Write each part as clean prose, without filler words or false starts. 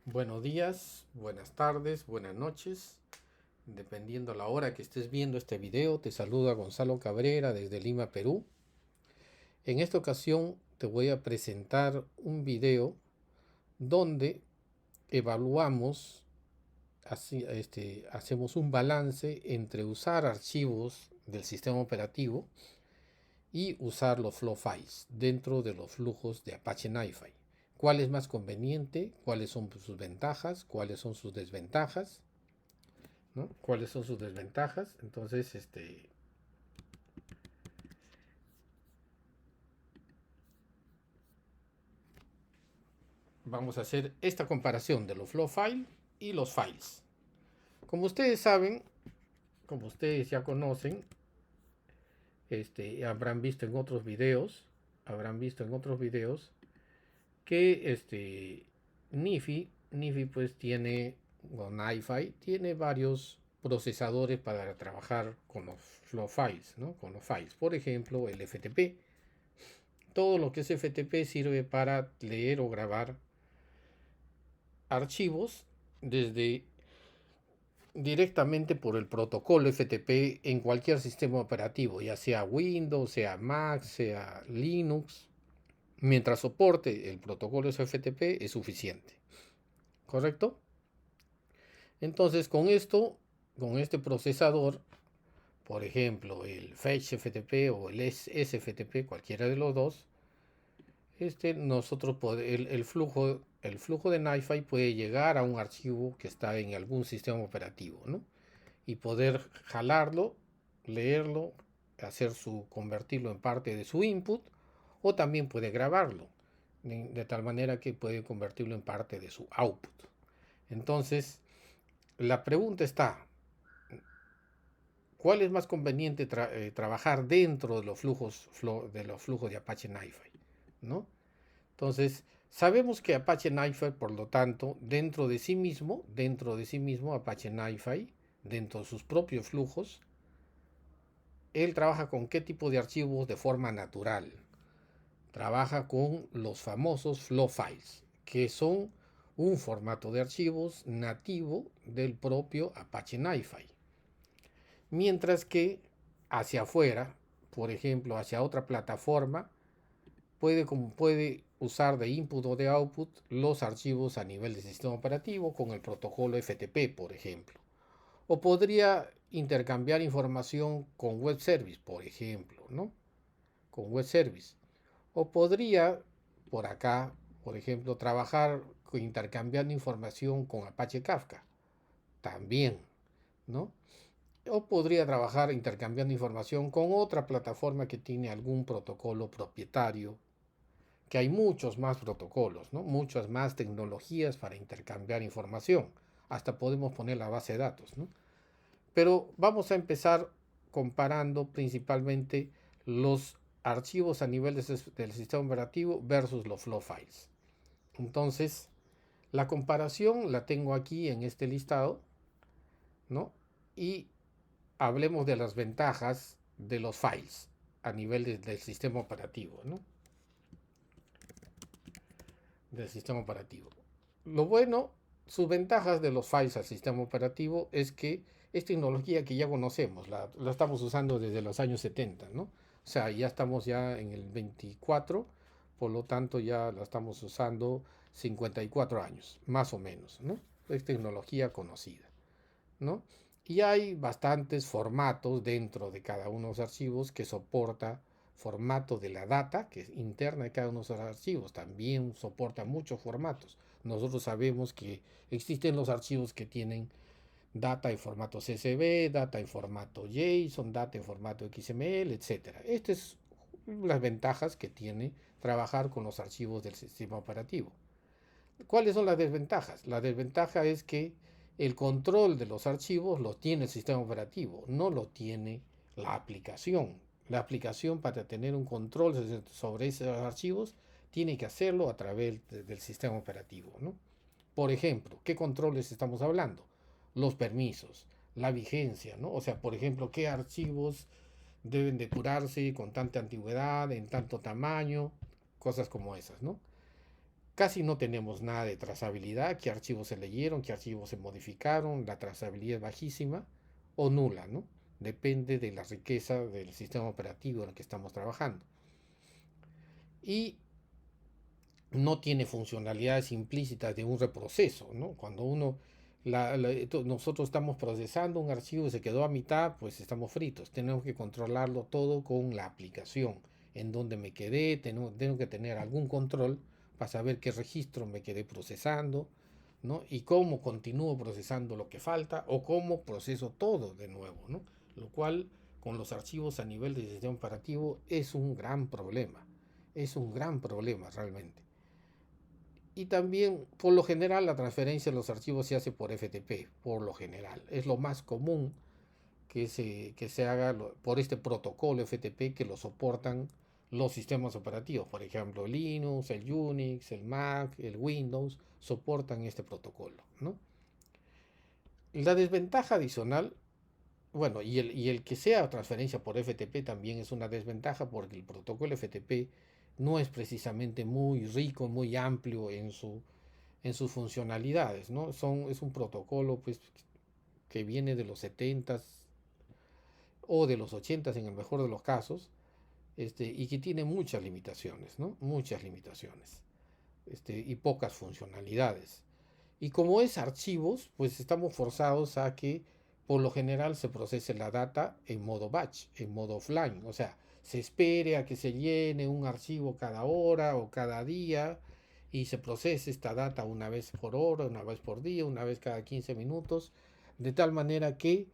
Buenos días, buenas tardes, buenas noches, dependiendo la hora que estés viendo este video. Te saluda Gonzalo Cabrera desde Lima, Perú. En esta ocasión te voy a presentar un video donde evaluamos, hacemos un balance entre usar archivos del sistema operativo y usar los flow files dentro de los flujos de Apache NiFi. ¿Cuál es más conveniente? ¿Cuáles son sus ventajas? ¿Cuáles son sus desventajas? ¿No? ¿Cuáles son sus desventajas? Entonces, vamos a hacer esta comparación de los flow file y los files. Como ustedes saben, como ustedes ya conocen, habrán visto en otros videos, que NiFi pues tiene, o NiFi, tiene varios procesadores para trabajar con los flow files, ¿no? Con los files. Por ejemplo, el FTP. Todo lo que es FTP sirve para leer o grabar archivos desde directamente por el protocolo FTP en cualquier sistema operativo, ya sea Windows, sea Mac, sea Linux. Mientras soporte el protocolo FTP es suficiente. ¿Correcto? Entonces con este procesador, por ejemplo, el Fetch FTP o el SFTP, cualquiera de los dos, el flujo de NiFi puede llegar a un archivo que está en algún sistema operativo, ¿no? Y poder jalarlo, leerlo, convertirlo en parte de su input, o también puede grabarlo, de tal manera que puede convertirlo en parte de su output. Entonces, la pregunta está, ¿cuál es más conveniente trabajar dentro de los flujos de Apache NiFi? ¿No? Entonces, sabemos que Apache NiFi, por lo tanto, dentro de sí mismo, Apache NiFi, dentro de sus propios flujos, él trabaja con qué tipo de archivos de forma natural. Trabaja con los famosos flow files, que son un formato de archivos nativo del propio Apache NiFi. Mientras que hacia afuera, por ejemplo, hacia otra plataforma, puede usar de input o de output los archivos a nivel de sistema operativo con el protocolo FTP, por ejemplo. O podría intercambiar información con web service, por ejemplo, ¿no? Con web service. O podría, por acá, por ejemplo, trabajar intercambiando información con Apache Kafka, también, ¿no? O podría trabajar intercambiando información con otra plataforma que tiene algún protocolo propietario, que hay muchos más protocolos, ¿no? Muchas más tecnologías para intercambiar información. Hasta podemos poner la base de datos, ¿no? Pero vamos a empezar comparando principalmente los archivos a nivel del sistema operativo versus los flow files. Entonces, la comparación la tengo aquí en este listado, ¿no? Y hablemos de las ventajas de los files a nivel del sistema operativo, ¿no? Del sistema operativo. Lo bueno, sus ventajas de los files al sistema operativo es que es tecnología que ya conocemos, la estamos usando desde los años 70, ¿no? O sea, ya estamos ya en el 24, por lo tanto ya la estamos usando 54 años, más o menos, ¿no? Es tecnología conocida, ¿no? Y hay bastantes formatos dentro de cada uno de los archivos que soporta formato de la data, que es interna de cada uno de los archivos. También soporta muchos formatos. Nosotros sabemos que existen los archivos que tienen data en formato CSV, data en formato JSON, data en formato XML, etc. Estas son las ventajas que tiene trabajar con los archivos del sistema operativo. ¿Cuáles son las desventajas? La desventaja es que el control de los archivos lo tiene el sistema operativo, no lo tiene la aplicación. La aplicación, para tener un control sobre esos archivos, tiene que hacerlo a través del sistema operativo, ¿no? Por ejemplo, ¿qué controles estamos hablando? Los permisos, la vigencia, ¿no? O sea, por ejemplo, qué archivos deben depurarse con tanta antigüedad, en tanto tamaño, cosas como esas, ¿no? Casi no tenemos nada de trazabilidad, qué archivos se leyeron, qué archivos se modificaron, la trazabilidad es bajísima o nula, ¿no? Depende de la riqueza del sistema operativo en el que estamos trabajando. Y no tiene funcionalidades implícitas de un reproceso, ¿no? Cuando nosotros estamos procesando un archivo y se quedó a mitad, pues estamos fritos. Tenemos que controlarlo todo con la aplicación. En donde me quedé, tengo que tener algún control para saber qué registro me quedé procesando, ¿no? Y cómo continúo procesando lo que falta o cómo proceso todo de nuevo, ¿no? Lo cual con los archivos a nivel de sistema operativo es un gran problema. Es un gran problema realmente. Y también, por lo general, la transferencia de los archivos se hace por FTP, por lo general. Es lo más común que se haga por este protocolo FTP que lo soportan los sistemas operativos. Por ejemplo, Linux, el Unix, el Mac, el Windows, soportan este protocolo, ¿no? La desventaja adicional, bueno, y el que sea transferencia por FTP también es una desventaja porque el protocolo FTP no es precisamente muy rico, muy amplio en sus funcionalidades, ¿no? Es un protocolo pues, que viene de los 70s o de los 80s en el mejor de los casos, y que tiene muchas limitaciones, ¿no? Muchas limitaciones, y pocas funcionalidades. Y como es archivos, pues estamos forzados a que por lo general se procese la data en modo batch, en modo offline. O sea, se espere a que se llene un archivo cada hora o cada día y se procese esta data una vez por hora, una vez por día, una vez cada 15 minutos, de tal manera que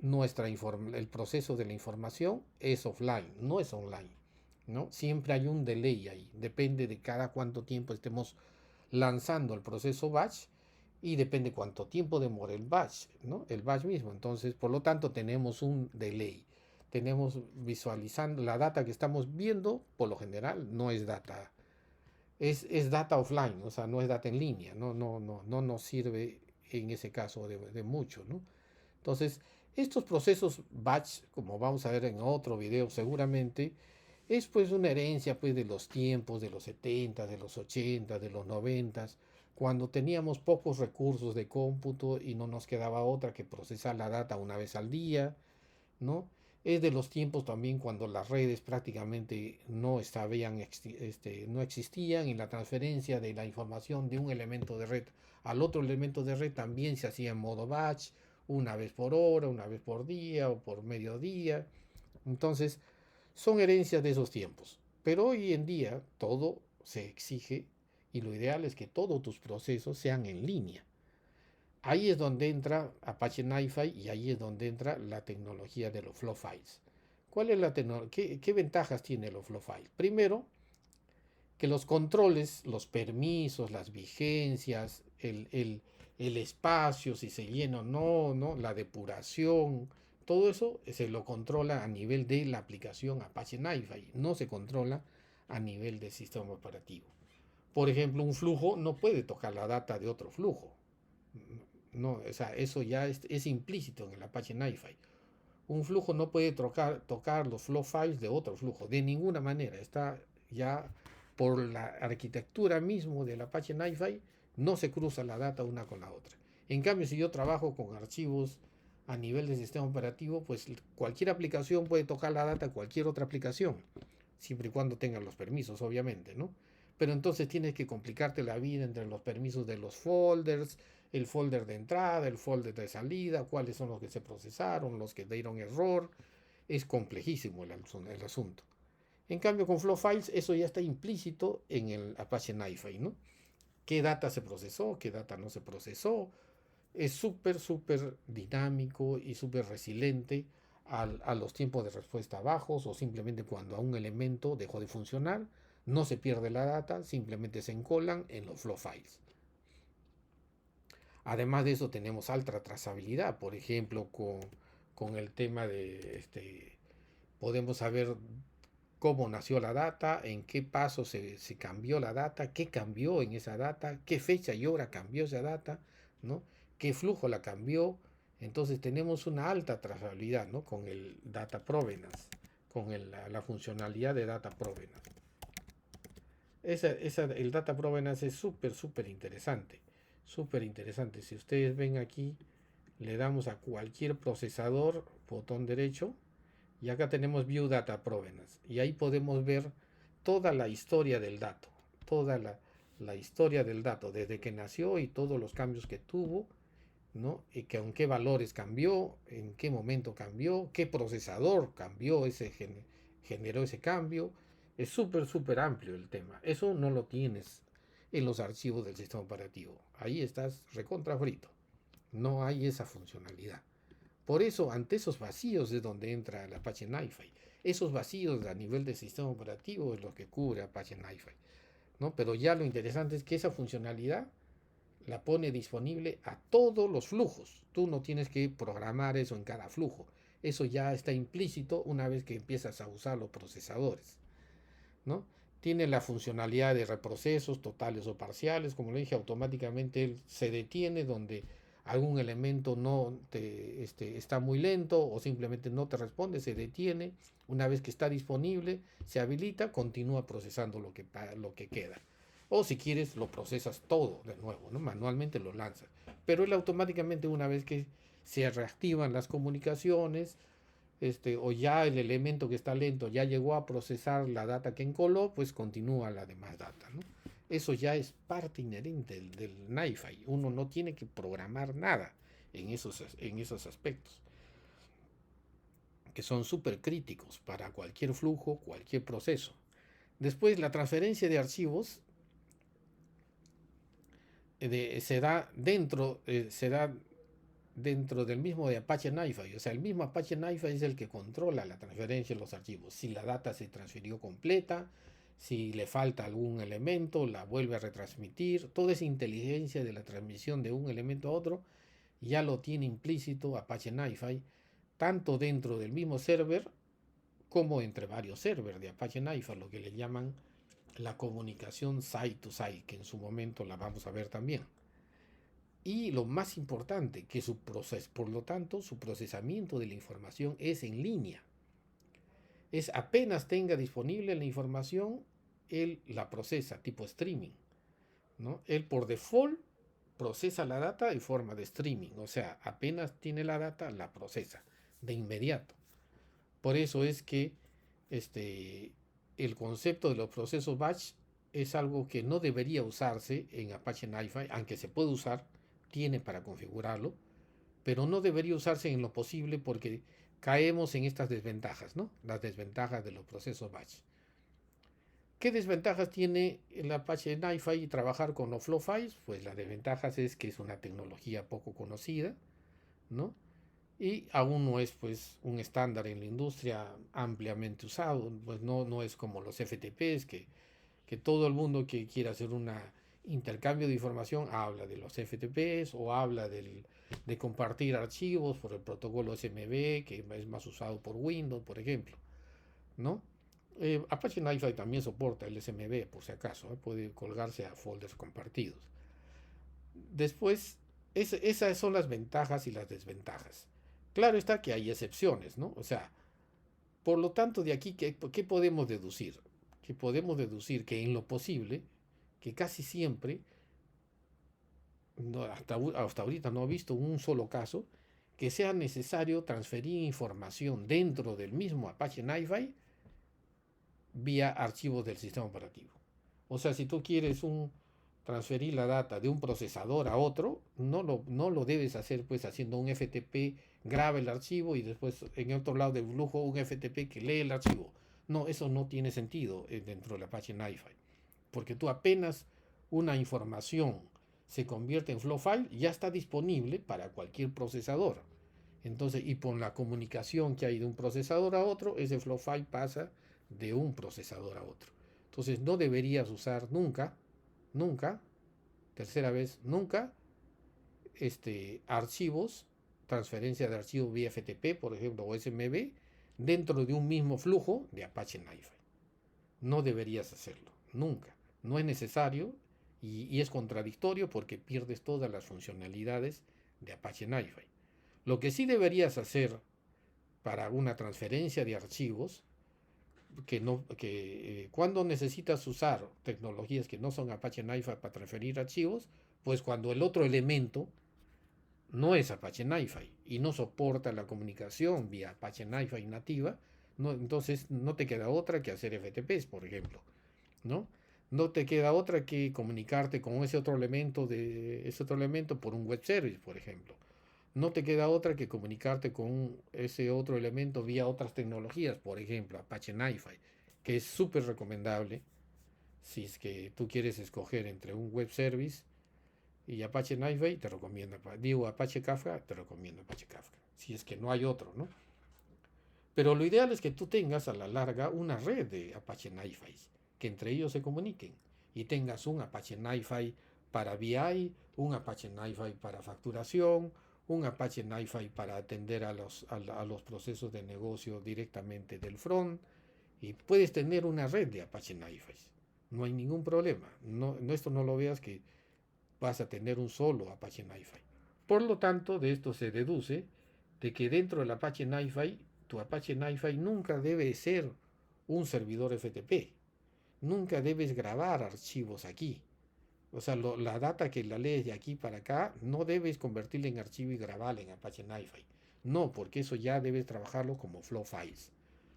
el proceso de la información es offline, no es online, ¿no? Siempre hay un delay ahí, depende de cada cuánto tiempo estemos lanzando el proceso batch y depende cuánto tiempo demore el batch, ¿no? El batch mismo. Entonces, por lo tanto, tenemos un delay. Tenemos visualizando la data que estamos viendo, por lo general, no es data. Es data offline, o sea, no es data en línea. No nos sirve en ese caso de mucho, ¿no? Entonces, estos procesos batch, como vamos a ver en otro video seguramente, es pues una herencia pues de los tiempos de los 70, de los 80, de los 90, cuando teníamos pocos recursos de cómputo y no nos quedaba otra que procesar la data una vez al día, ¿no? Es de los tiempos también cuando las redes prácticamente no existían y la transferencia de la información de un elemento de red al otro elemento de red también se hacía en modo batch, una vez por hora, una vez por día o por mediodía. Entonces, son herencias de esos tiempos. Pero hoy en día todo se exige y lo ideal es que todos tus procesos sean en línea. Ahí es donde entra Apache NiFi y ahí es donde entra la tecnología de los flow files. ¿Cuál es qué ventajas tiene los flow files? Primero, que los controles, los permisos, las vigencias, el espacio, si se llena o no, ¿no? La depuración, todo eso se lo controla a nivel de la aplicación Apache NiFi, no se controla a nivel del sistema operativo. Por ejemplo, un flujo no puede tocar la data de otro flujo. No, o sea, eso ya es implícito en el Apache NiFi. Un flujo no puede tocar los flow files de otro flujo, de ninguna manera. Está ya por la arquitectura mismo del Apache NiFi, no se cruza la data una con la otra. En cambio, si yo trabajo con archivos a nivel de sistema operativo, pues cualquier aplicación puede tocar la data de cualquier otra aplicación, siempre y cuando tengan los permisos, obviamente, ¿no? Pero entonces tienes que complicarte la vida entre los permisos de los folders, el folder de entrada, el folder de salida, cuáles son los que se procesaron, los que dieron error. Es complejísimo el asunto. En cambio, con Flow Files eso ya está implícito en el Apache NiFi, ¿no? ¿Qué data se procesó? ¿Qué data no se procesó? Es súper dinámico y súper resiliente a los tiempos de respuesta bajos o simplemente cuando a un elemento dejó de funcionar, no se pierde la data, simplemente se encolan en los flow files. Además de eso tenemos alta trazabilidad, por ejemplo, con el tema de, podemos saber cómo nació la data, en qué paso se cambió la data, qué cambió en esa data, qué fecha y hora cambió esa data, ¿no? Qué flujo la cambió. Entonces tenemos una alta trazabilidad, ¿no? Con el data provenance, con la funcionalidad de data provenance. El data provenance es súper interesante. Súper interesante. Si ustedes ven aquí, le damos a cualquier procesador, botón derecho, y acá tenemos View Data Provenance. Y ahí podemos ver toda la historia del dato. Toda la historia del dato, desde que nació y todos los cambios que tuvo, ¿no? Y que con qué valores cambió, en qué momento cambió, qué procesador cambió generó ese cambio. Es súper amplio el tema. Eso no lo tienes en los archivos del sistema operativo. Ahí estás recontra frito. No hay esa funcionalidad. Por eso, ante esos vacíos es donde entra el Apache NiFi. Esos vacíos a nivel del sistema operativo es lo que cubre Apache NiFi, ¿no? Pero ya lo interesante es que esa funcionalidad la pone disponible a todos los flujos. Tú no tienes que programar eso en cada flujo. Eso ya está implícito una vez que empiezas a usar los procesadores, ¿no? Tiene la funcionalidad de reprocesos totales o parciales. Como le dije, automáticamente él se detiene donde algún elemento no está muy lento o simplemente no te responde, se detiene. Una vez que está disponible, se habilita, continúa procesando lo que queda. O si quieres, lo procesas todo de nuevo, ¿no? Manualmente lo lanzas. Pero él automáticamente, una vez que se reactivan las comunicaciones, o ya el elemento que está lento ya llegó a procesar la data que encoló, pues continúa la demás data, ¿no? Eso ya es parte inherente del NiFi. Uno no tiene que programar nada en esos aspectos, que son súper críticos para cualquier flujo, cualquier proceso. Después, la transferencia de archivos se da dentro del mismo de Apache NiFi. O sea, el mismo Apache NiFi es el que controla la transferencia de los archivos. Si la data se transfirió completa, si le falta algún elemento, la vuelve a retransmitir. Toda esa inteligencia de la transmisión de un elemento a otro ya lo tiene implícito Apache NiFi, tanto dentro del mismo server como entre varios servers de Apache NiFi, lo que le llaman la comunicación site to site, que en su momento la vamos a ver también. Y lo más importante, que por lo tanto, su procesamiento de la información es en línea. Es apenas tenga disponible la información, él la procesa, tipo streaming, ¿no? Él por default procesa la data en forma de streaming, o sea, apenas tiene la data, la procesa de inmediato. Por eso es que este, el concepto de los procesos batch es algo que no debería usarse en Apache NiFi, aunque se puede usar, tiene para configurarlo, pero no debería usarse en lo posible porque caemos en estas desventajas, ¿no? Las desventajas de los procesos batch. ¿Qué desventajas tiene el Apache NiFi y trabajar con los flow files? Pues las desventajas es que es una tecnología poco conocida, ¿no? Y aún no es pues un estándar en la industria ampliamente usado, pues no es como los FTPs que todo el mundo que quiera hacer un intercambio de información habla de los FTPs o habla de compartir archivos por el protocolo SMB, que es más usado por Windows, por ejemplo, ¿no? Apache NiFi también soporta el SMB, por si acaso, puede colgarse a folders compartidos. Después, esas son las ventajas y las desventajas. Claro está que hay excepciones, ¿no? O sea, por lo tanto, de aquí, ¿qué podemos deducir? Que podemos deducir que en lo posible, que casi siempre, no, hasta ahorita no he visto un solo caso, que sea necesario transferir información dentro del mismo Apache NiFi vía archivos del sistema operativo. O sea, si tú quieres transferir la data de un procesador a otro, no lo debes hacer pues haciendo un FTP, graba el archivo y después en otro lado del flujo un FTP que lee el archivo. No, eso no tiene sentido dentro del Apache NiFi. Porque tú apenas una información se convierte en flow file, ya está disponible para cualquier procesador. Entonces, y por la comunicación que hay de un procesador a otro, ese flow file pasa de un procesador a otro. Entonces, no deberías usar nunca, tercera vez, nunca, archivos, transferencia de archivos vía FTP, por ejemplo, o SMB, dentro de un mismo flujo de Apache NiFi. No deberías hacerlo, nunca. No es necesario y es contradictorio porque pierdes todas las funcionalidades de Apache NiFi. Lo que sí deberías hacer para una transferencia de archivos cuando necesitas usar tecnologías que no son Apache NiFi para transferir archivos, pues cuando el otro elemento no es Apache NiFi y no soporta la comunicación vía Apache NiFi nativa, no, entonces no te queda otra que hacer FTPs, por ejemplo, ¿no? No te queda otra que comunicarte con ese otro elemento por un web service, por ejemplo. No te queda otra que comunicarte con ese otro elemento vía otras tecnologías, por ejemplo, Apache NiFi, que es súper recomendable si es que tú quieres escoger entre un web service y Apache NiFi, te recomiendo, digo Apache Kafka, te recomiendo Apache Kafka, si es que no hay otro, ¿no? Pero lo ideal es que tú tengas a la larga una red de Apache NiFi, que entre ellos se comuniquen y tengas un Apache NiFi para BI, un Apache NiFi para facturación, un Apache NiFi para atender a los procesos de negocio directamente del front, y puedes tener una red de Apache NiFi. No hay ningún problema. No, esto no lo veas que vas a tener un solo Apache NiFi. Por lo tanto, de esto se deduce de que dentro del Apache NiFi, tu Apache NiFi nunca debe ser un servidor FTP. Nunca debes grabar archivos aquí. O sea, la data que la lees de aquí para acá, no debes convertirla en archivo y grabarla en Apache NiFi. No, porque eso ya debes trabajarlo como flow files.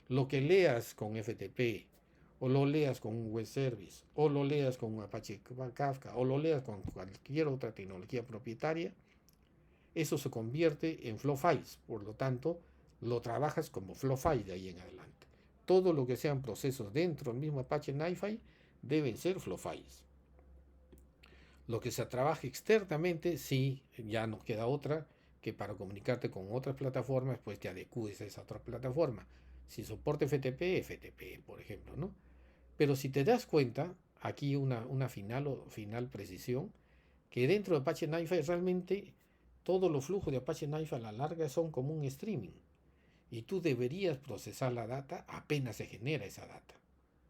Lo que leas con FTP, o lo leas con un web service, o lo leas con un Apache Kafka, o lo leas con cualquier otra tecnología propietaria, eso se convierte en flow files. Por lo tanto, lo trabajas como flow file de ahí en adelante. Todo lo que sean procesos dentro del mismo Apache NiFi deben ser flow files. Lo que se trabaja externamente, sí, ya no queda otra que para comunicarte con otras plataformas, pues te adecues a esa otra plataforma. Si soporta FTP, FTP, por ejemplo, ¿no? Pero si te das cuenta, aquí una final precisión, que dentro de Apache NiFi realmente todos los flujos de Apache NiFi a la larga son como un streaming. Y tú deberías procesar la data apenas se genera esa data.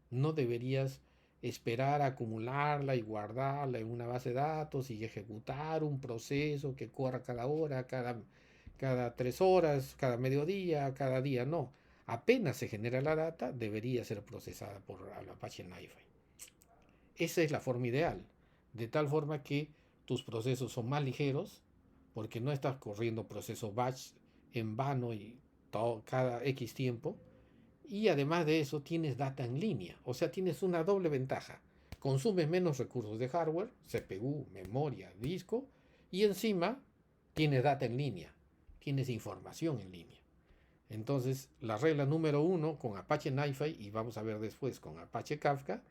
No deberías esperar a acumularla y guardarla en una base de datos y ejecutar un proceso que corra cada hora, cada 3 horas, cada mediodía, cada día. No. Apenas se genera la data, debería ser procesada por el Apache NiFi. Esa es la forma ideal, de tal forma que tus procesos son más ligeros, porque no estás corriendo procesos batch en vano y cada X tiempo, y además de eso tienes data en línea, o sea, tienes una doble ventaja. Consumes menos recursos de hardware, CPU, memoria, disco, y encima tienes data en línea, tienes información en línea. Entonces, la regla número 1 con Apache NiFi, y vamos a ver después con Apache Kafka,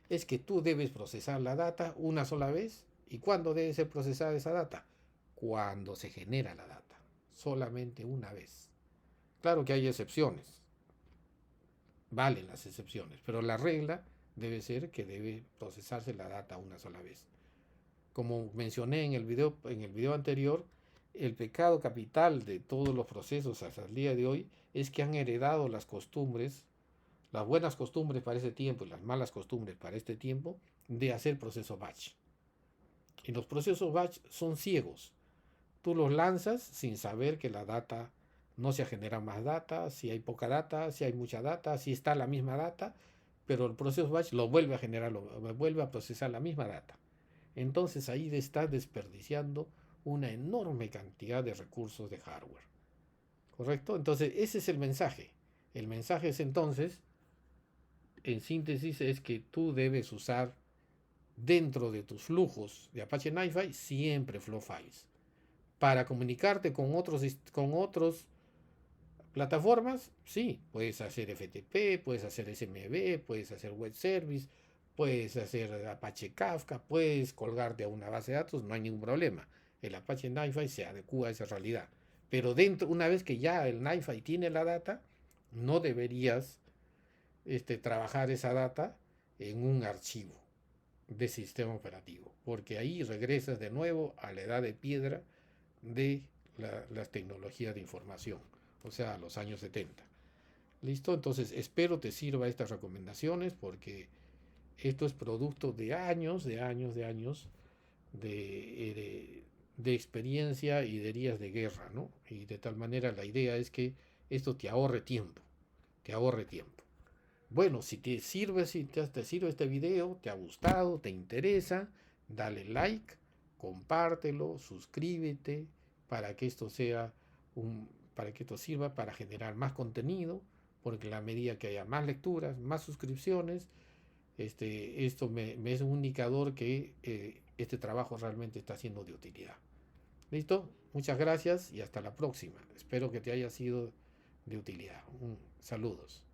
es que tú debes procesar la data una sola vez. ¿Y cuándo debe ser procesada esa data? Cuando se genera la data, solamente una vez. Claro que hay excepciones, valen las excepciones, pero la regla debe ser que debe procesarse la data una sola vez. Como mencioné en el video anterior, el pecado capital de todos los procesos hasta el día de hoy es que han heredado las costumbres, las buenas costumbres para ese tiempo y las malas costumbres para este tiempo, de hacer procesos batch. Y los procesos batch son ciegos. Tú los lanzas sin saber que la data no se genera más data, si hay poca data, si hay mucha data, si está la misma data, pero el proceso batch lo vuelve a generar, lo vuelve a procesar la misma data. Entonces ahí está desperdiciando una enorme cantidad de recursos de hardware. ¿Correcto? Entonces ese es el mensaje. El mensaje es entonces, en síntesis, es que tú debes usar dentro de tus flujos de Apache NiFi siempre flow files. Para comunicarte con otros plataformas, sí, puedes hacer FTP, puedes hacer SMB, puedes hacer web service, puedes hacer Apache Kafka, puedes colgarte a una base de datos, no hay ningún problema. El Apache NiFi se adecua a esa realidad. Pero una vez que ya el NiFi tiene la data, no deberías trabajar esa data en un archivo de sistema operativo, porque ahí regresas de nuevo a la edad de piedra de las tecnologías de información, o sea, a los años 70. ¿Listo? Entonces espero te sirva estas recomendaciones porque esto es producto de años, de experiencia y de heridas de guerra, ¿no? Y de tal manera la idea es que esto te ahorre tiempo, te ahorre tiempo. Bueno, si te sirve este video, te ha gustado, te interesa, dale like, compártelo, suscríbete para que esto sea para que esto sirva para generar más contenido, porque en la medida que haya más lecturas, más suscripciones, esto me es un indicador que este trabajo realmente está siendo de utilidad. ¿Listo? Muchas gracias y hasta la próxima. Espero que te haya sido de utilidad. Saludos.